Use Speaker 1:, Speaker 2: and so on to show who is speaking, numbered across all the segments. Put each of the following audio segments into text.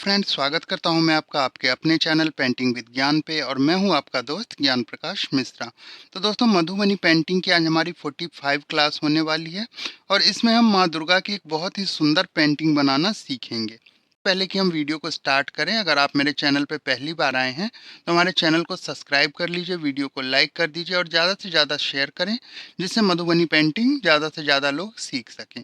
Speaker 1: Friends, स्वागत करता हूं मैं आपका आपके अपने चैनल पेंटिंग विद ज्ञान पे। और मैं हूं आपका दोस्त ज्ञान प्रकाश मिश्रा। तो दोस्तों, मधुबनी पेंटिंग की आज हमारी 45 क्लास होने वाली है और इसमें हम माँ दुर्गा की एक बहुत ही सुंदर पेंटिंग बनाना सीखेंगे। पहले कि हम वीडियो को स्टार्ट करें, अगर आप मेरे चैनल पे पहली बार आए हैं तो हमारे चैनल को सब्सक्राइब कर लीजिए, वीडियो को लाइक कर दीजिए और ज़्यादा से ज़्यादा शेयर करें, जिससे मधुबनी पेंटिंग ज़्यादा से ज़्यादा लोग सीख सकें।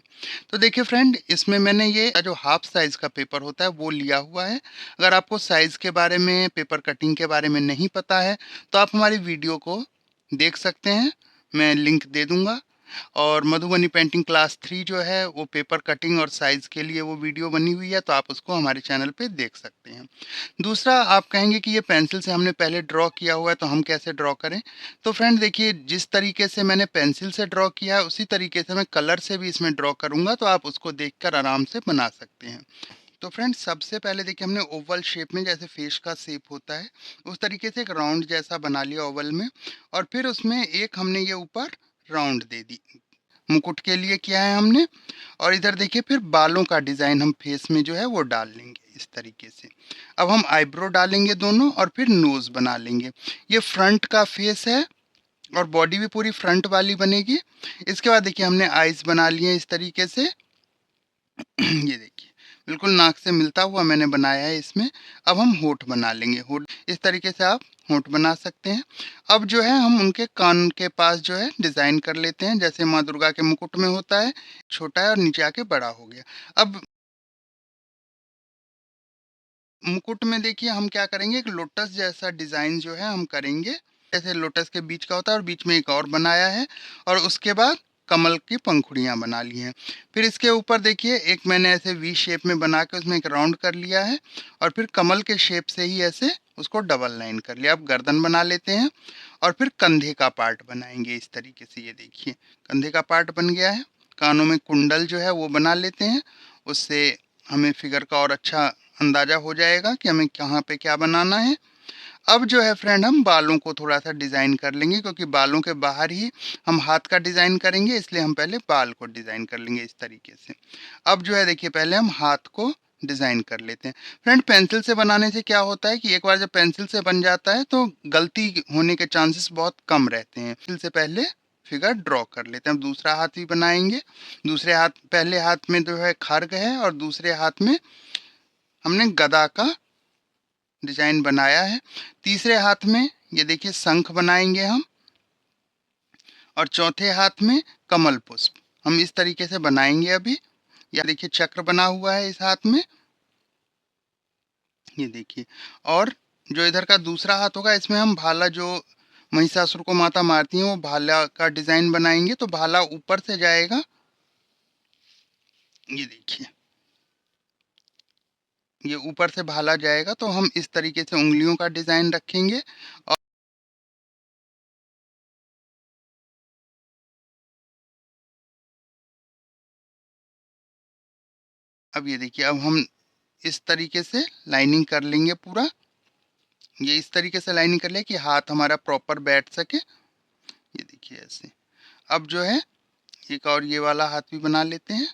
Speaker 1: तो देखिए फ्रेंड, इसमें मैंने ये जो हाफ साइज का पेपर होता है वो लिया हुआ है। अगर आपको साइज के बारे में, पेपर कटिंग के बारे में नहीं पता है तो आप हमारी वीडियो को देख सकते हैं, मैं लिंक दे दूंगा। और मधुबनी पेंटिंग क्लास 3 जो है वो पेपर कटिंग और साइज के लिए वो वीडियो बनी हुई है, तो आप उसको हमारे चैनल पे देख सकते हैं। दूसरा, आप कहेंगे कि ये पेंसिल से हमने पहले ड्रॉ किया हुआ है तो हम कैसे ड्रॉ करें। तो फ्रेंड देखिए, जिस तरीके से मैंने पेंसिल से ड्रॉ किया है उसी तरीके से मैं कलर से भी इसमें ड्रॉ करूंगा, तो आप उसको देखकर आराम से बना सकते हैं। तो फ्रेंड्स, सबसे पहले देखिए, हमने ओवल शेप में, जैसे फेस का शेप होता है उस तरीके से एक राउंड जैसा बना लिया ओवल में। और फिर उसमें एक हमने ये ऊपर राउंड दे दी, मुकुट के लिए किया है हमने। और इधर देखिए, फिर बालों का डिजाइन हम फेस में जो है वो डाल लेंगे इस तरीके से। अब हम आईब्रो डालेंगे दोनों और फिर नोज बना लेंगे। ये फ्रंट का फेस है और बॉडी भी पूरी फ्रंट वाली बनेगी। इसके बाद देखिए, हमने आईज बना लिए इस तरीके से। ये देखिए, बिल्कुल नाक से मिलता हुआ मैंने बनाया है इसमें। अब हम होठ बना लेंगे, होठ इस तरीके से आप होठ बना सकते हैं। अब जो है हम उनके कान के पास जो है डिजाइन कर लेते हैं, जैसे माँ दुर्गा के मुकुट में होता है, छोटा है और नीचे आके बड़ा हो गया। अब मुकुट में देखिए हम क्या करेंगे, एक लोटस जैसा डिजाइन जो है हम करेंगे, जैसे लोटस के बीच का होता है और बीच में एक और बनाया है। और उसके बाद कमल की पंखुड़ियां बना ली हैं। फिर इसके ऊपर देखिए, एक मैंने ऐसे वी शेप में बना के उसमें एक राउंड कर लिया है और फिर कमल के शेप से ही ऐसे उसको डबल लाइन कर लिया। अब गर्दन बना लेते हैं और फिर कंधे का पार्ट बनाएंगे इस तरीके से। ये देखिए, कंधे का पार्ट बन गया है। कानों में कुंडल जो है वो बना लेते हैं, उससे हमें फिगर का और अच्छा अंदाजा हो जाएगा कि हमें कहाँ पे क्या बनाना है। अब जो है फ्रेंड, हम बालों को थोड़ा सा डिजाइन कर लेंगे, क्योंकि बालों के बाहर ही हम हाथ का डिजाइन करेंगे, इसलिए हम पहले बाल को डिजाइन कर लेंगे इस तरीके से। अब जो है देखिए, पहले हम हाथ को डिजाइन कर लेते हैं। फ्रेंड, पेंसिल से बनाने से क्या होता है कि एक बार जब पेंसिल से बन जाता है तो गलती होने के चांसेस बहुत कम रहते हैं। पेंसिल से पहले फिगर ड्रॉ कर लेते हैं। अब दूसरा हाथ भी बनाएंगे। दूसरे हाथ, पहले हाथ में जो है खड्ग है और दूसरे हाथ में हमने गदा का डिजाइन बनाया है। तीसरे हाथ में ये देखिए शंख बनाएंगे हम, और चौथे हाथ में कमल पुष्प हम इस तरीके से बनाएंगे अभी। या देखिए, चक्र बना हुआ है इस हाथ में, ये देखिए। और जो इधर का दूसरा हाथ होगा, इसमें हम भाला, जो महिषासुर को माता मारती हैं वो भाला का डिजाइन बनाएंगे, तो भाला ऊपर से जाएगा, ये देखिए, ये ऊपर से भाला जाएगा। तो हम इस तरीके से उंगलियों का डिजाइन रखेंगे। अब ये देखिए, अब हम इस तरीके से लाइनिंग कर लेंगे पूरा। ये इस तरीके से लाइनिंग कर ले कि हाथ हमारा प्रॉपर बैठ सके, ये देखिए ऐसे। अब जो है एक और ये वाला हाथ भी बना लेते हैं।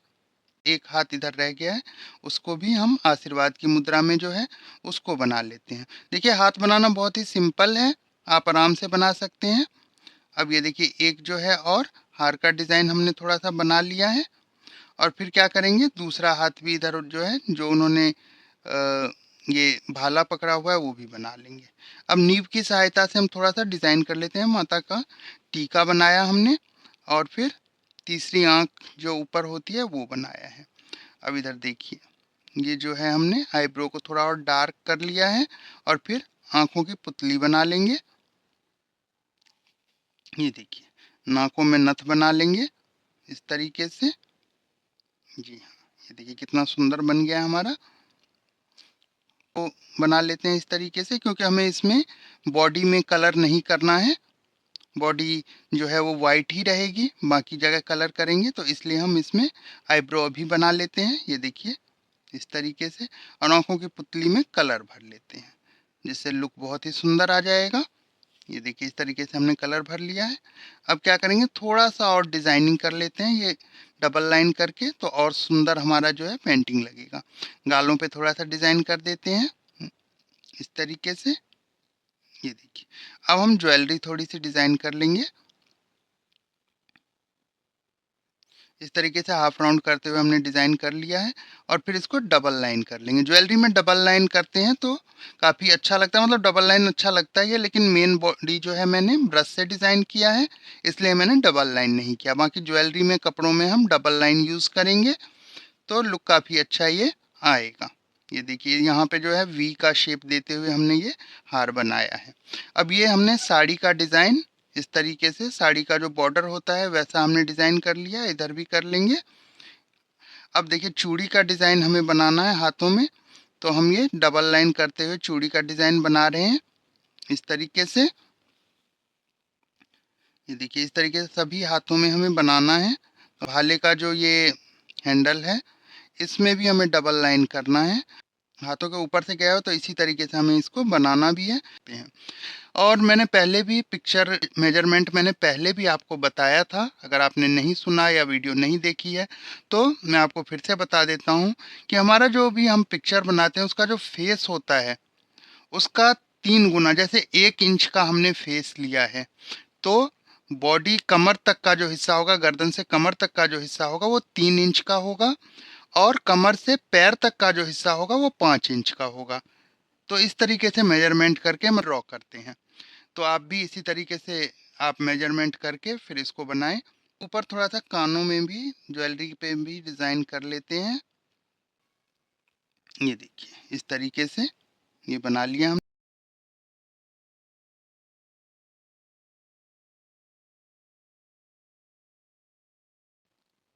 Speaker 1: एक हाथ इधर रह गया है, उसको भी हम आशीर्वाद की मुद्रा में जो है उसको बना लेते हैं। देखिए, हाथ बनाना बहुत ही सिंपल है, आप आराम से बना सकते हैं। अब ये देखिए, एक जो है और हार का डिजाइन हमने थोड़ा सा बना लिया है। और फिर क्या करेंगे, दूसरा हाथ भी इधर जो है, जो उन्होंने ये भाला पकड़ा हुआ है वो भी बना लेंगे। अब नीव की सहायता से हम थोड़ा सा डिजाइन कर लेते हैं। माता का टीका बनाया हमने, और फिर तीसरी आंख जो ऊपर होती है वो बनाया है। अब इधर देखिए, ये जो है हमने आईब्रो को थोड़ा और डार्क कर लिया है और फिर आंखों की पुतली बना लेंगे। ये देखिए, नाकों में नथ बना लेंगे इस तरीके से। जी हाँ, ये देखिए कितना सुंदर बन गया हमारा। तो बना लेते हैं इस तरीके से, क्योंकि हमें इसमें बॉडी में कलर नहीं करना है। बॉडी जो है वो वाइट ही रहेगी, बाकी जगह कलर करेंगे, तो इसलिए हम इसमें आईब्रो अभी बना लेते हैं, ये देखिए इस तरीके से। और आंखों की पुतली में कलर भर लेते हैं, जिससे लुक बहुत ही सुंदर आ जाएगा। ये देखिए, इस तरीके से हमने कलर भर लिया है। अब क्या करेंगे, थोड़ा सा और डिजाइनिंग कर लेते हैं। ये डबल लाइन करके, तो और सुंदर हमारा जो है पेंटिंग लगेगा। गालों पे थोड़ा सा डिज़ाइन कर देते हैं इस तरीके से। ये देखिए, अब हम ज्वेलरी थोड़ी सी डिज़ाइन कर लेंगे। इस तरीके से हाफ राउंड करते हुए हमने डिज़ाइन कर लिया है और फिर इसको डबल लाइन कर लेंगे। ज्वेलरी में डबल लाइन करते हैं तो काफ़ी अच्छा लगता है, मतलब डबल लाइन अच्छा लगता है, लेकिन मेन बॉडी जो है मैंने ब्रश से डिज़ाइन किया है, इसलिए मैंने डबल लाइन नहीं किया। बाकी ज्वेलरी में कपड़ों में हम डबल लाइन यूज़ करेंगे तो लुक काफ़ी अच्छा ये आएगा। ये देखिए, यहाँ पे जो है वी का शेप देते हुए हमने ये हार बनाया है। अब ये हमने साड़ी का डिज़ाइन इस तरीके से, साड़ी का जो बॉर्डर होता है वैसा हमने डिज़ाइन कर लिया, इधर भी कर लेंगे। अब देखिए, चूड़ी का डिज़ाइन हमें बनाना है हाथों में, तो हम ये डबल लाइन करते हुए चूड़ी का डिज़ाइन बना रहे हैं इस तरीके से। ये देखिए, इस तरीके से सभी हाथों में हमें बनाना है। तो भाले का जो ये हैंडल है, इसमें भी हमें डबल लाइन करना है। हाथों के ऊपर से गया हो तो इसी तरीके से हमें इसको बनाना भी है। और मैंने पहले भी पिक्चर मेजरमेंट मैंने पहले भी आपको बताया था। अगर आपने नहीं सुना या वीडियो नहीं देखी है तो मैं आपको फिर से बता देता हूँ कि हमारा जो भी हम पिक्चर बनाते हैं उसका जो फेस होता है उसका 3 गुना, जैसे 1 इंच का हमने फेस लिया है तो बॉडी कमर तक का जो हिस्सा होगा, गर्दन से कमर तक का जो हिस्सा होगा वो 3 इंच का होगा और कमर से पैर तक का जो हिस्सा होगा वो 5 इंच का होगा। तो इस तरीके से मेजरमेंट करके हम ड्रॉ करते हैं। तो आप भी इसी तरीके से आप मेजरमेंट करके फिर इसको बनाएं। ऊपर थोड़ा सा कानों में भी, ज्वेलरी पे भी डिज़ाइन कर लेते हैं। ये देखिए, इस तरीके से ये बना लिया हम।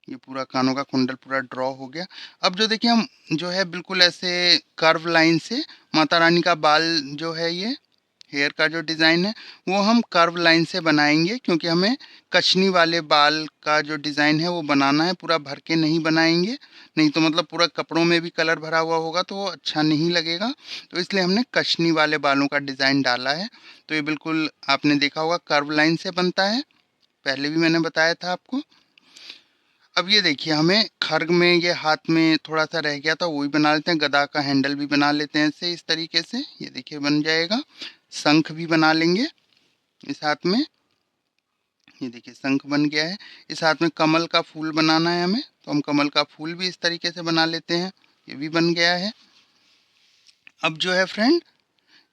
Speaker 1: ये पूरा कानों का कुंडल पूरा ड्रॉ हो गया। अब जो देखिए, हम जो है बिल्कुल ऐसे कर्व लाइन से माता रानी का बाल जो है, ये हेयर का जो डिज़ाइन है वो हम कर्व लाइन से बनाएंगे, क्योंकि हमें कछनी वाले बाल का जो डिज़ाइन है वो बनाना है, पूरा भर के नहीं बनाएंगे। नहीं तो मतलब पूरा कपड़ों में भी कलर भरा हुआ होगा तो वो अच्छा नहीं लगेगा। तो इसलिए हमने कछनी वाले बालों का डिज़ाइन डाला है। तो ये बिल्कुल आपने देखा होगा कर्व लाइन से बनता है, पहले भी मैंने बताया था आपको। अब ये देखिए, हमें खर्ग में ये हाथ में थोड़ा सा रह गया था, वो भी बना लेते हैं। गदा का हैंडल भी बना लेते हैं ऐसे, इस तरीके से। ये देखिए बन जाएगा। शंख भी बना लेंगे इस हाथ में। ये देखिए, शंख बन गया है। इस हाथ में कमल का फूल बनाना है हमें, तो हम कमल का फूल भी इस तरीके से बना लेते हैं। ये भी बन गया है। अब जो है फ्रेंड,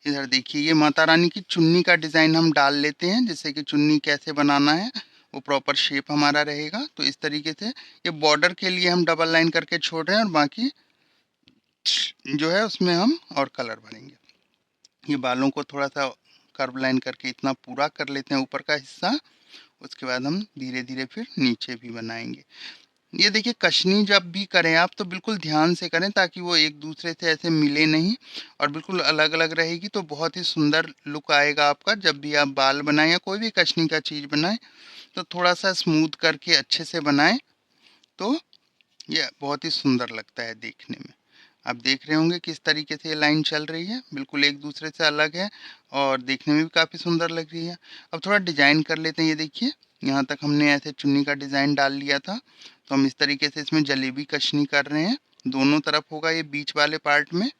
Speaker 1: इधर देखिए, ये माता रानी की चुन्नी का डिज़ाइन हम डाल लेते हैं, जैसे कि चुन्नी कैसे बनाना है वो प्रॉपर शेप हमारा रहेगा। तो इस तरीके से ये बॉर्डर के लिए हम डबल लाइन करके छोड़ रहे हैं और बाकी जो है उसमें हम और कलर भरेंगे। ये बालों को थोड़ा सा कर्व लाइन करके इतना पूरा कर लेते हैं ऊपर का हिस्सा। उसके बाद हम धीरे धीरे फिर नीचे भी बनाएंगे। ये देखिए, कशनी जब भी करें आप तो बिल्कुल ध्यान से करें, ताकि वो एक दूसरे से ऐसे मिले नहीं और बिल्कुल अलग अलग रहेगी, तो बहुत ही सुंदर लुक आएगा आपका। जब भी आप बाल बनाएं या कोई भी कशनी का चीज़ बनाएं तो थोड़ा सा स्मूथ करके अच्छे से बनाएं, तो ये बहुत ही सुंदर लगता है देखने में। आप देख रहे होंगे किस तरीके से ये लाइन चल रही है, बिल्कुल एक दूसरे से अलग है और देखने में भी काफ़ी सुंदर लग रही है। अब थोड़ा डिजाइन कर लेते हैं। ये देखिए, यहाँ तक हमने ऐसे चुन्नी का डिजाइन डाल लिया था, तो हम इस तरीके से इसमें जलेबी कशनी कर रहे हैं। दोनों तरफ होगा ये बीच वाले पार्ट में।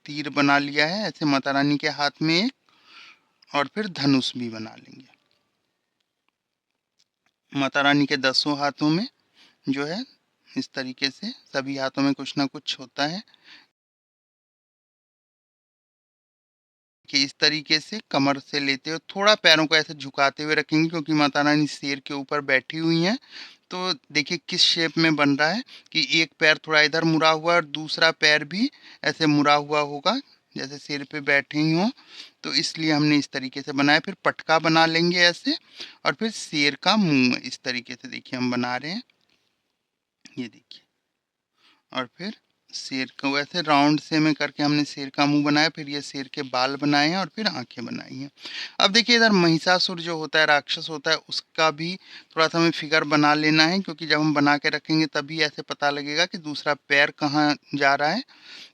Speaker 1: तीर बना लिया है ऐसे माता रानी के हाथ में एक, और फिर धनुष भी बना लेंगे माता रानी के 10 हाथों में। जो है इस तरीके से सभी हाथों में कुछ ना कुछ होता है कि इस तरीके से कमर से लेते हो, थोड़ा पैरों को ऐसे झुकाते हुए रखेंगे, क्योंकि माता रानी शेर के ऊपर बैठी हुई हैं। तो देखिए किस शेप में बन रहा है कि एक पैर थोड़ा इधर मुड़ा हुआ है और दूसरा पैर भी ऐसे मुड़ा हुआ होगा, जैसे शेर पे बैठे ही हों। तो इसलिए हमने इस तरीके से बनाया। फिर पटका बना लेंगे ऐसे, और फिर शेर का मुंह इस तरीके से देखिए हम बना रहे हैं। ये देखिए, और फिर शेर को वैसे राउंड से में करके हमने शेर का मुंह बनाया, फिर ये शेर के बाल बनाए हैं और फिर आंखें बनाई हैं। अब देखिए, इधर महिषासुर जो होता है, राक्षस होता है, उसका भी थोड़ा सा हमें फिगर बना लेना है, क्योंकि जब हम बना के रखेंगे तभी ऐसे पता लगेगा कि दूसरा पैर कहाँ जा रहा है।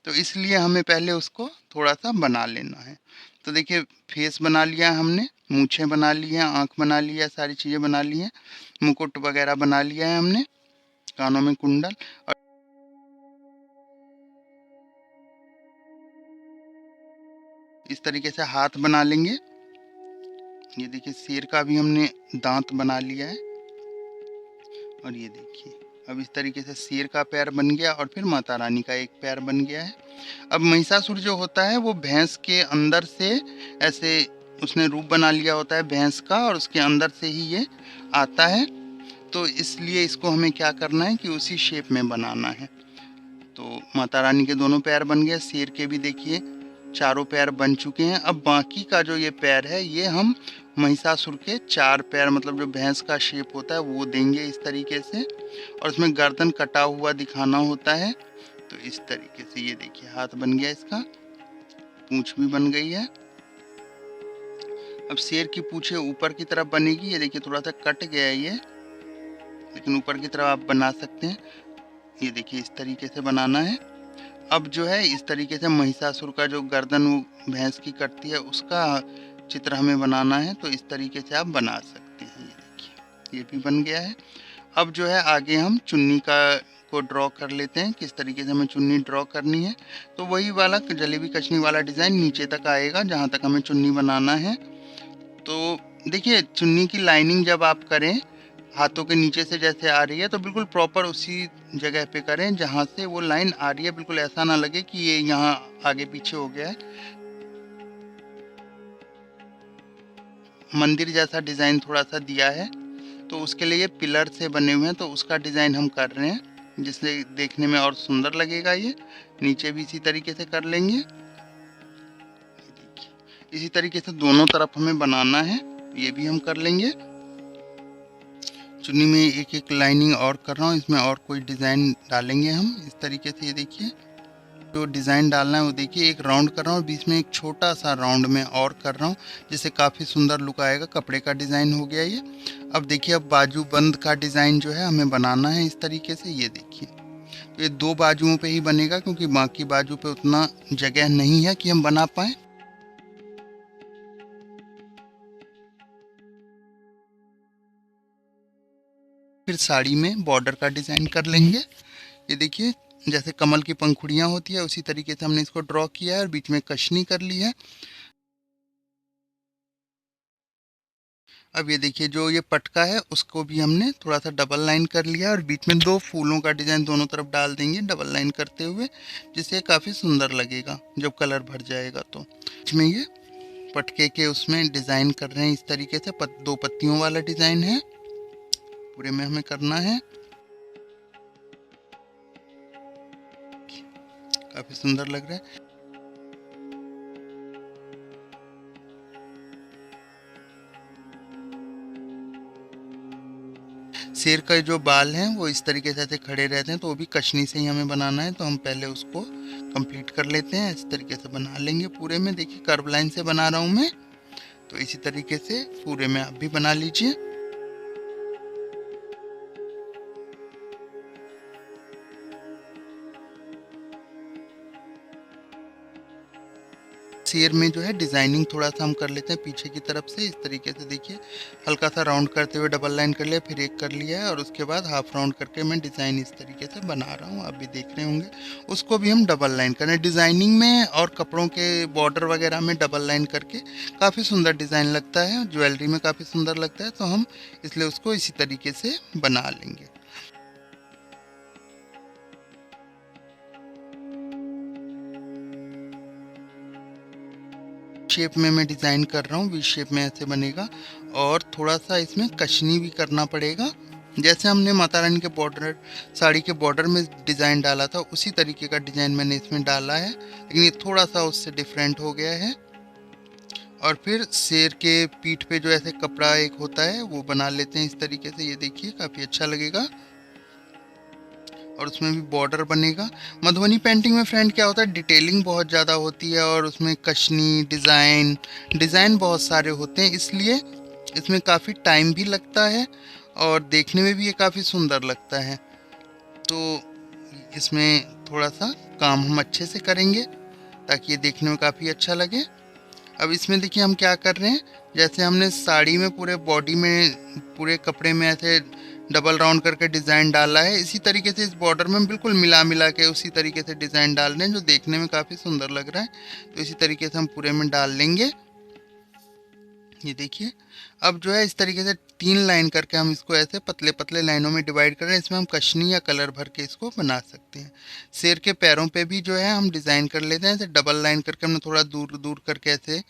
Speaker 1: तो इसलिए हमें पहले उसको थोड़ा सा बना लेना है। तो देखिए, फेस बना लिया है हमने। मूछें बना ली हैं, आँख बना ली है, सारी चीज़ें बना ली हैं, मुकुट वगैरह बना लिया है हमने, कानों में कुंडल। और इस तरीके से हाथ बना लेंगे। ये देखिए शेर का भी हमने दांत बना लिया है। और ये देखिए अब इस तरीके से शेर का पैर बन गया और फिर माता रानी का एक पैर बन गया है। अब महिषासुर जो होता है वो भैंस के अंदर से ऐसे उसने रूप बना लिया होता है भैंस का, और उसके अंदर से ही ये आता है। तो इसलिए इसको हमें क्या करना है कि उसी शेप में बनाना है। तो माता रानी के दोनों पैर बन गए, शेर के भी देखिए चारों पैर बन चुके हैं। अब बाकी का जो ये पैर है ये हम महिषासुर के 4 पैर, मतलब जो भैंस का शेप होता है वो देंगे इस तरीके से। और उसमें गर्दन कटा हुआ दिखाना होता है। तो इस तरीके से ये देखिए हाथ बन गया इसका, पूंछ भी बन गई है। अब शेर की पूंछें ऊपर की तरफ बनेगी। ये देखिए थोड़ा सा कट गया है ये, लेकिन ऊपर की तरफ आप बना सकते हैं। ये देखिए इस तरीके से बनाना है। अब जो है इस तरीके से महिषासुर का जो गर्दन वो भैंस की कटती है उसका चित्र हमें बनाना है। तो इस तरीके से आप बना सकते हैं। ये देखिए ये भी बन गया है। अब जो है आगे हम चुन्नी का को ड्रॉ कर लेते हैं, किस तरीके से हमें चुन्नी ड्रॉ करनी है। तो वही वाला जलेबी कचनी वाला डिज़ाइन नीचे तक आएगा जहाँ तक हमें चुन्नी बनाना है। तो देखिए चुन्नी की लाइनिंग जब आप करें हाथों के नीचे से जैसे आ रही है तो बिल्कुल प्रॉपर उसी जगह पे करें जहाँ से वो लाइन आ रही है। बिल्कुल ऐसा ना लगे कि ये यहाँ आगे पीछे हो गया है। मंदिर जैसा डिज़ाइन थोड़ा सा दिया है तो उसके लिए ये पिलर से बने हुए हैं, तो उसका डिज़ाइन हम कर रहे हैं जिससे देखने में और सुंदर लगेगा। ये नीचे भी इसी तरीके से कर लेंगे। इसी तरीके से दोनों तरफ हमें बनाना है, ये भी हम कर लेंगे। चुन्नी में एक एक लाइनिंग और कर रहा हूँ, इसमें और कोई डिज़ाइन डालेंगे हम इस तरीके से। ये देखिए जो डिज़ाइन डालना है वो देखिए एक राउंड कर रहा हूँ, बीच में एक छोटा सा राउंड में और कर रहा हूँ जिससे काफ़ी सुंदर लुक आएगा। कपड़े का डिज़ाइन हो गया ये। अब देखिए अब बाजू बंद का डिज़ाइन जो है हमें बनाना है इस तरीके से। ये देखिए तो ये 2 बाजुओं पे ही बनेगा क्योंकि बाकी बाजू पे उतना जगह नहीं है कि हम बना पाए। फिर साड़ी में बॉर्डर का डिज़ाइन कर लेंगे। ये देखिए जैसे कमल की पंखुड़ियाँ होती है उसी तरीके से हमने इसको ड्रॉ किया है और बीच में कशनी कर ली है। अब ये देखिए जो ये पटका है उसको भी हमने थोड़ा सा डबल लाइन कर लिया और बीच में 2 फूलों का डिज़ाइन दोनों तरफ डाल देंगे डबल लाइन करते हुए, जिससे काफ़ी सुंदर लगेगा जब कलर भर जाएगा। तो इसमें ये पटके के उसमें डिज़ाइन कर रहे हैं इस तरीके से। 2 पत्तियों वाला डिज़ाइन है, पूरे में हमें करना है। काफ़ी सुंदर लग रहा है। शेर का जो बाल हैं वो इस तरीके से ऐसे खड़े रहते हैं, तो वो भी कशनी से ही हमें बनाना है। तो हम पहले उसको कंप्लीट कर लेते हैं, इस तरीके से बना लेंगे पूरे में। देखिए कर्व लाइन से बना रहा हूँ मैं, तो इसी तरीके से पूरे में आप भी बना लीजिए। शेर में जो है डिज़ाइनिंग थोड़ा सा हम कर लेते हैं पीछे की तरफ से इस तरीके से। देखिए हल्का सा राउंड करते हुए डबल लाइन कर लिया, फिर एक कर लिया है और उसके बाद हाफ राउंड करके मैं डिज़ाइन इस तरीके से बना रहा हूँ। आप भी देख रहे होंगे, उसको भी हम डबल लाइन करें डिज़ाइनिंग में और कपड़ों के बॉर्डर वगैरह में डबल लाइन करके काफ़ी सुंदर डिज़ाइन लगता है, ज्वेलरी में काफ़ी सुंदर लगता है। तो हम इसलिए उसको इसी तरीके से बना लेंगे। शेप में मैं डिज़ाइन कर रहा हूँ, वी शेप में ऐसे बनेगा और थोड़ा सा इसमें कशनी भी करना पड़ेगा। जैसे हमने माता रानी के बॉर्डर साड़ी के बॉर्डर में डिज़ाइन डाला था उसी तरीके का डिज़ाइन मैंने इसमें डाला है, लेकिन ये थोड़ा सा उससे डिफरेंट हो गया है। और फिर शेर के पीठ पे जो ऐसे कपड़ा एक होता है वो बना लेते हैं इस तरीके से। ये देखिए काफ़ी अच्छा लगेगा और उसमें भी बॉर्डर बनेगा। मधुबनी पेंटिंग में फ्रेंड क्या होता है, डिटेलिंग बहुत ज़्यादा होती है और उसमें कशनी डिज़ाइन बहुत सारे होते हैं, इसलिए इसमें काफ़ी टाइम भी लगता है और देखने में भी ये काफ़ी सुंदर लगता है। तो इसमें थोड़ा सा काम हम अच्छे से करेंगे ताकि ये देखने में काफ़ी अच्छा लगे। अब इसमें देखिए हम क्या कर रहे हैं, जैसे हमने साड़ी में पूरे बॉडी में पूरे कपड़े में ऐसे डबल राउंड करके डिज़ाइन डाला है, इसी तरीके से इस बॉर्डर में बिल्कुल मिला मिला के उसी तरीके से डिज़ाइन डाल रहे हैं, जो देखने में काफ़ी सुंदर लग रहा है। तो इसी तरीके से हम पूरे में डाल लेंगे। ये देखिए, अब जो है इस तरीके से 3 लाइन करके हम इसको ऐसे पतले पतले लाइनों में डिवाइड कर रहे हैं। इसमें हम कशनी या कलर भर के इसको बना सकते हैं। शेर के पैरों पे भी जो है हम डिज़ाइन कर लेते हैं, ऐसे डबल लाइन करके हमने थोड़ा दूर दूर करके ऐसे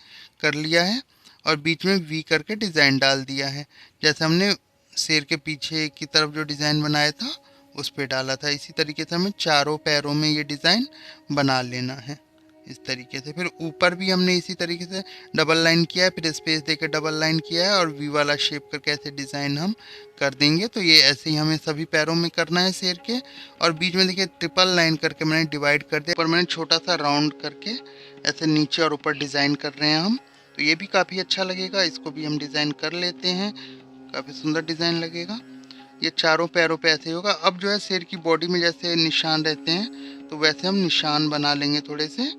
Speaker 1: कर लिया है और बीच में वी करके डिज़ाइन डाल दिया है, जैसे हमने शेर के पीछे की तरफ जो डिज़ाइन बनाया था उस पे डाला था। इसी तरीके से हमें चारों पैरों में ये डिज़ाइन बना लेना है इस तरीके से। फिर ऊपर भी हमने इसी तरीके से डबल लाइन किया है, फिर स्पेस देकर डबल लाइन किया है और वी वाला शेप करके ऐसे डिज़ाइन हम कर देंगे। तो ये ऐसे ही हमें सभी पैरों में करना है शेर के। और बीच में देखिए ट्रिपल लाइन करके मैंने डिवाइड कर दिया, पर मैंने छोटा सा राउंड करके ऐसे नीचे और ऊपर डिज़ाइन कर रहे हैं हम। तो ये भी काफ़ी अच्छा लगेगा, इसको भी हम डिज़ाइन कर लेते हैं, काफ़ी सुंदर डिज़ाइन लगेगा। ये चारों पैरों पे ऐसे ही होगा। अब जो है शेर की बॉडी में जैसे निशान रहते हैं तो वैसे हम निशान बना लेंगे थोड़े से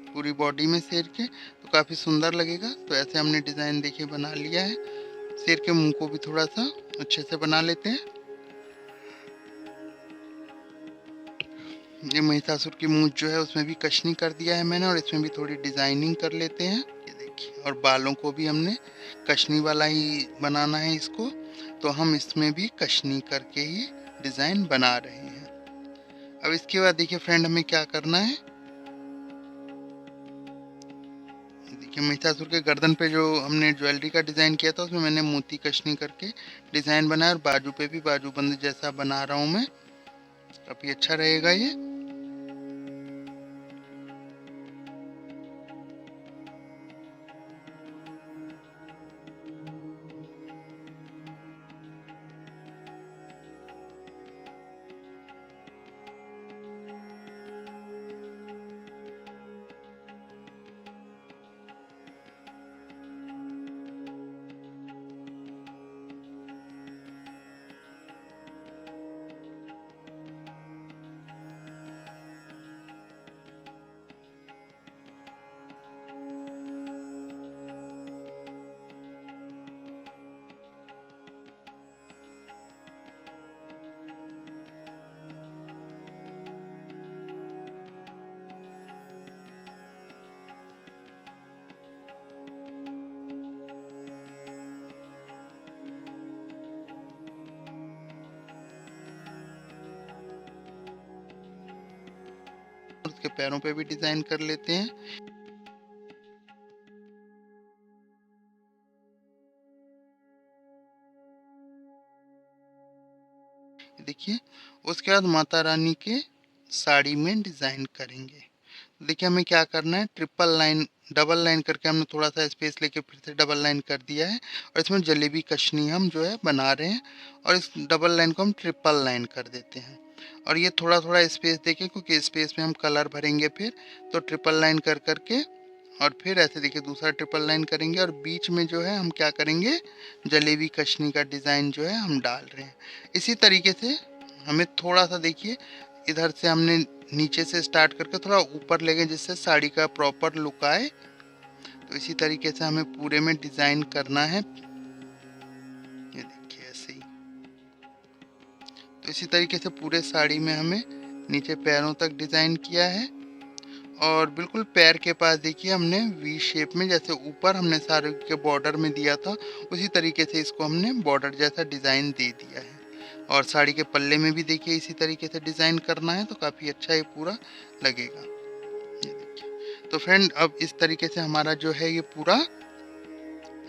Speaker 1: पूरी बॉडी में शेर के, तो काफ़ी सुंदर लगेगा। तो ऐसे हमने डिज़ाइन देखिए बना लिया है। शेर के मुंह को भी थोड़ा सा अच्छे से बना लेते हैं। ये महिषासुर की मूंछ जो है उसमें भी कशनी कर दिया है मैंने, और इसमें भी थोड़ी डिज़ाइनिंग कर लेते हैं। ये देखिए, और बालों को भी हमने कशनी वाला ही बनाना है इसको, तो हम इसमें भी कशनी करके ही डिज़ाइन बना रहे हैं। अब इसके बाद देखिए फ्रेंड, हमें क्या करना है। देखिए महिषासुर के गर्दन पे जो हमने ज्वेलरी का डिज़ाइन किया था उसमें मैंने मोती कशनी करके डिज़ाइन बनाया, और बाजू पे भी बाजूबंद जैसा बना रहा हूँ मैं, काफ़ी अच्छा रहेगा ये। उसके पैरों पे भी डिज़ाइन कर लेते हैं। देखिए, उसके बाद माता रानी के साड़ी में डिज़ाइन करेंगे। देखिए हमें क्या करना है, ट्रिपल लाइन डबल लाइन करके हमने थोड़ा सा स्पेस लेके फिर से डबल लाइन कर दिया है, और इसमें जलेबी कशनी हम जो है बना रहे हैं, और इस डबल लाइन को हम ट्रिपल लाइन कर देते हैं। और ये थोड़ा थोड़ा स्पेस देखें, क्योंकि स्पेस में हम कलर भरेंगे फिर, तो ट्रिपल लाइन कर करके और फिर ऐसे देखिए दूसरा ट्रिपल लाइन करेंगे, और बीच में जो है हम क्या करेंगे, जलेबी कशनी का डिज़ाइन जो है हम डाल रहे हैं। इसी तरीके से हमें थोड़ा सा देखिए इधर से हमने नीचे से स्टार्ट करके थोड़ा ऊपर ले गए, जिससे साड़ी का प्रॉपर लुक आए। तो इसी तरीके से हमें पूरे में डिज़ाइन करना है। ये देखिए ऐसे ही। तो इसी तरीके से पूरे साड़ी में हमें नीचे पैरों तक डिज़ाइन किया है, और बिल्कुल पैर के पास देखिए हमने वी शेप में, जैसे ऊपर हमने साड़ी के बॉर्डर में दिया था उसी तरीके से इसको हमने बॉर्डर जैसा डिज़ाइन दे दिया है। और साड़ी के पल्ले में भी देखिए इसी तरीके से डिज़ाइन करना है, तो काफ़ी अच्छा ये पूरा लगेगा। ये देखिए, तो फ्रेंड अब इस तरीके से हमारा जो है ये पूरा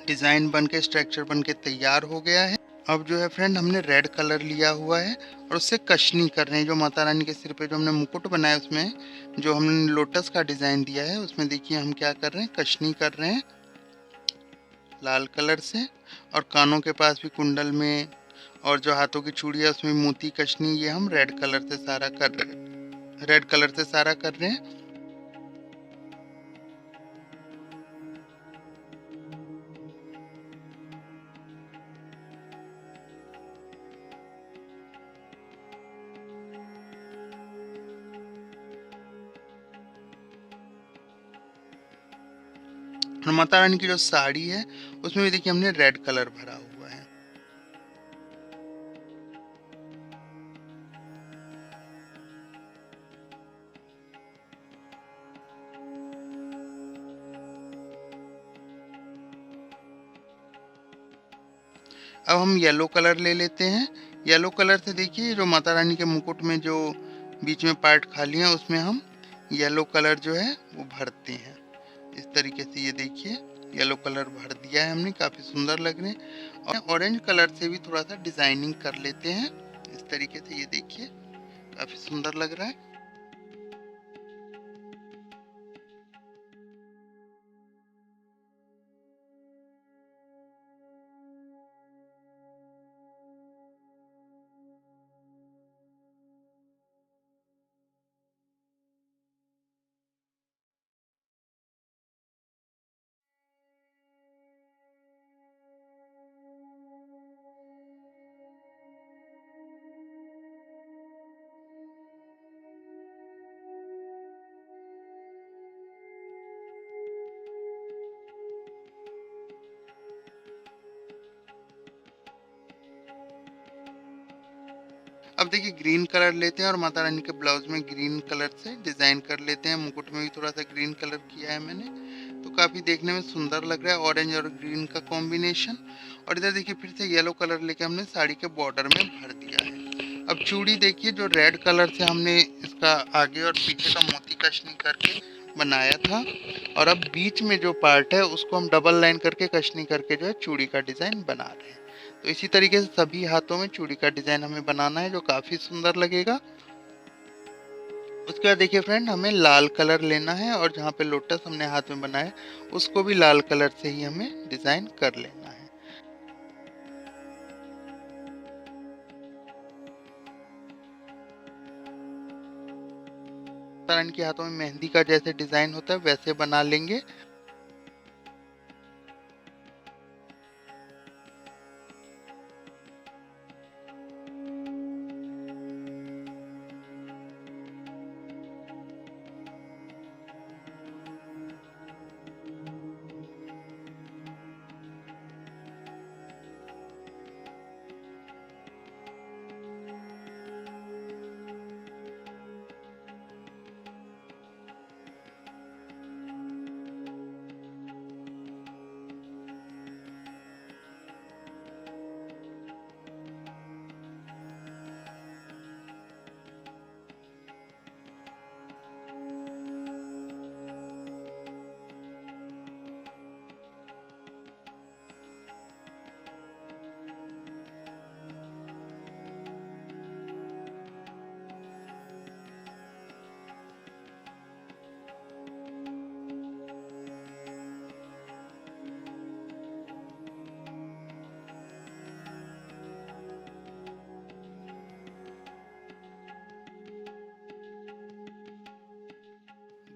Speaker 1: डिज़ाइन बन के स्ट्रक्चर बन के तैयार हो गया है। अब जो है फ्रेंड, हमने रेड कलर लिया हुआ है और उससे कशनी कर रहे हैं। जो माता रानी के सिर पे जो हमने मुकुट बनाया उसमें जो हमने लोटस का डिज़ाइन दिया है उसमें देखिए हम क्या कर रहे हैं, कशनी कर रहे हैं लाल कलर से। और कानों के पास भी कुंडल में, और जो हाथों की चूड़ी है उसमें मोती कशनी, ये हम रेड कलर से सारा कर रहे हैं, रेड कलर से सारा कर रहे हैं। और माता रानी की जो साड़ी है उसमें भी देखिए हमने रेड कलर भरा हुआ है। अब हम येलो कलर ले लेते हैं। येलो कलर से देखिए जो माता रानी के मुकुट में जो बीच में पार्ट खाली है उसमें हम येलो कलर जो है वो भरते हैं। इस तरीके से ये देखिए येलो कलर भर दिया है हमने, काफ़ी सुंदर लग रहे हैं। और ऑरेंज कलर से भी थोड़ा सा डिजाइनिंग कर लेते हैं। इस तरीके से ये देखिए काफ़ी सुंदर लग रहा है। अब देखिए ग्रीन कलर लेते हैं और माता रानी के ब्लाउज में ग्रीन कलर से डिजाइन कर लेते हैं। मुकुट में भी थोड़ा सा ग्रीन कलर किया है मैंने, तो काफी देखने में सुंदर लग रहा है ऑरेंज और ग्रीन का कॉम्बिनेशन। और इधर देखिए फिर से येलो कलर लेके हमने साड़ी के बॉर्डर में भर दिया है। अब चूड़ी देखिए जो रेड कलर से हमने इसका आगे और पीछे का मोती कशनी करके बनाया था, और अब बीच में जो पार्ट है उसको हम डबल लाइन करके कशनी करके जो है चूड़ी का डिजाइन बना रहे हैं। तो इसी तरीके से सभी हाथों में चूड़ी का डिजाइन हमें बनाना है जो काफी सुंदर लगेगा। उसके बाद देखिए फ्रेंड हमें लाल कलर लेना है और जहाँ पे लोटस हमने हाथ में बनाया उसको भी लाल कलर से ही हमें डिजाइन कर लेना है। तरन के हाथों में मेहंदी का जैसे डिजाइन होता है वैसे बना लेंगे।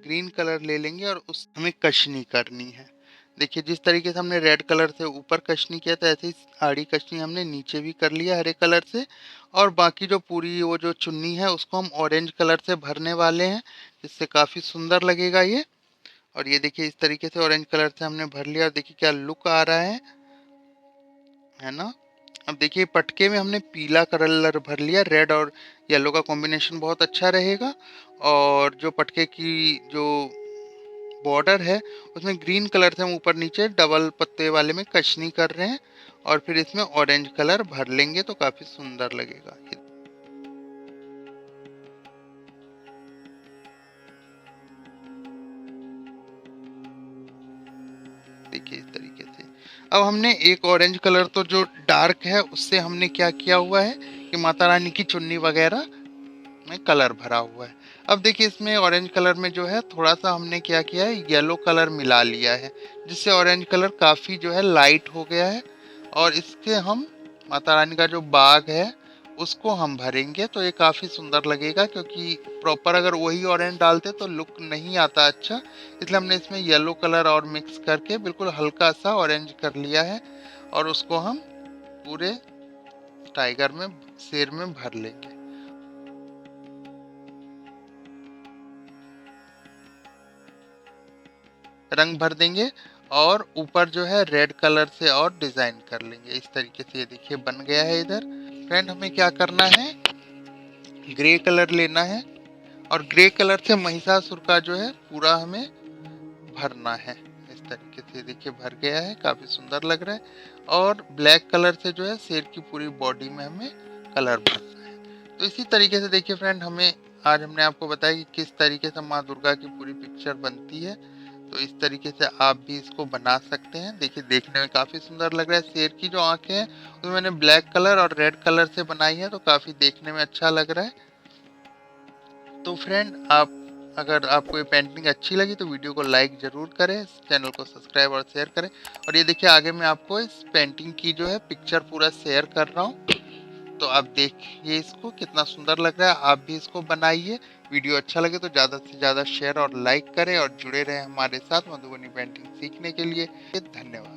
Speaker 1: ग्रीन कलर ले लेंगे और उस हमें कशनी करनी है। देखिए जिस तरीके से हमने रेड कलर से ऊपर कशनी किया था ऐसे ही आड़ी कशनी हमने नीचे भी कर लिया हरे कलर से। और बाकी जो पूरी वो जो चुन्नी है उसको हम ऑरेंज कलर से भरने वाले हैं, जिससे काफी सुंदर लगेगा ये। और ये देखिए इस तरीके से ऑरेंज कलर से हमने भर लिया और देखिए क्या लुक आ रहा है ना। अब देखिए पटके में हमने पीला कलर भर लिया, रेड और येलो का कॉम्बिनेशन बहुत अच्छा रहेगा। और जो पटके की जो बॉर्डर है उसमें ग्रीन कलर से हम ऊपर नीचे डबल पत्ते वाले में कशनी कर रहे हैं और फिर इसमें ऑरेंज कलर भर लेंगे तो काफी सुंदर लगेगा। देखिए इस तरीके से अब हमने एक ऑरेंज कलर तो जो डार्क है उससे हमने क्या किया हुआ है कि माता रानी की चुन्नी वगैरह में कलर भरा हुआ है। अब देखिए इसमें ऑरेंज कलर में जो है थोड़ा सा हमने क्या किया है येलो कलर मिला लिया है, जिससे ऑरेंज कलर काफी जो है लाइट हो गया है। और इसके हम माता रानी का जो बाग है उसको हम भरेंगे तो ये काफी सुंदर लगेगा, क्योंकि प्रॉपर अगर वही ऑरेंज डालते तो लुक नहीं आता अच्छा। इसलिए हमने इसमें येलो कलर और मिक्स करके बिल्कुल हल्का सा ऑरेंज कर लिया है और उसको हम पूरे टाइगर में शेर में भर लेंगे। रंग भर देंगे और ऊपर जो है रेड कलर से और डिजाइन कर लेंगे। इस तरीके से ये देखिए बन गया है। इधर फ्रेंड हमें क्या करना है, ग्रे कलर लेना है और ग्रे कलर से महिषासुर का जो है पूरा हमें भरना है। इस तरीके से देखिए भर गया है, काफी सुंदर लग रहा है। और ब्लैक कलर से जो है शेर की पूरी बॉडी में हमें कलर भरना है। तो इसी तरीके से देखिए फ्रेंड, हमें आज हमने आपको बताया कि किस तरीके से माँ दुर्गा की पूरी पिक्चर बनती है। तो इस तरीके से आप भी इसको बना सकते हैं। देखिए देखने में काफी सुंदर लग रहा है। शेर की जो आंखें हैं वो मैंने ब्लैक कलर और रेड कलर से बनाई है, तो काफी देखने में अच्छा लग रहा है। तो फ्रेंड, आप अगर आपको ये पेंटिंग अच्छी लगी तो वीडियो को लाइक ज़रूर करें, चैनल को सब्सक्राइब और शेयर करें। और ये देखिए आगे मैं आपको इस पेंटिंग की जो है पिक्चर पूरा शेयर कर रहा हूँ, तो आप देखिए इसको कितना सुंदर लग रहा है। आप भी इसको बनाइए। वीडियो अच्छा लगे तो ज़्यादा से ज़्यादा शेयर और लाइक करें और जुड़े रहें हमारे साथ मधुबनी पेंटिंग सीखने के लिए। धन्यवाद।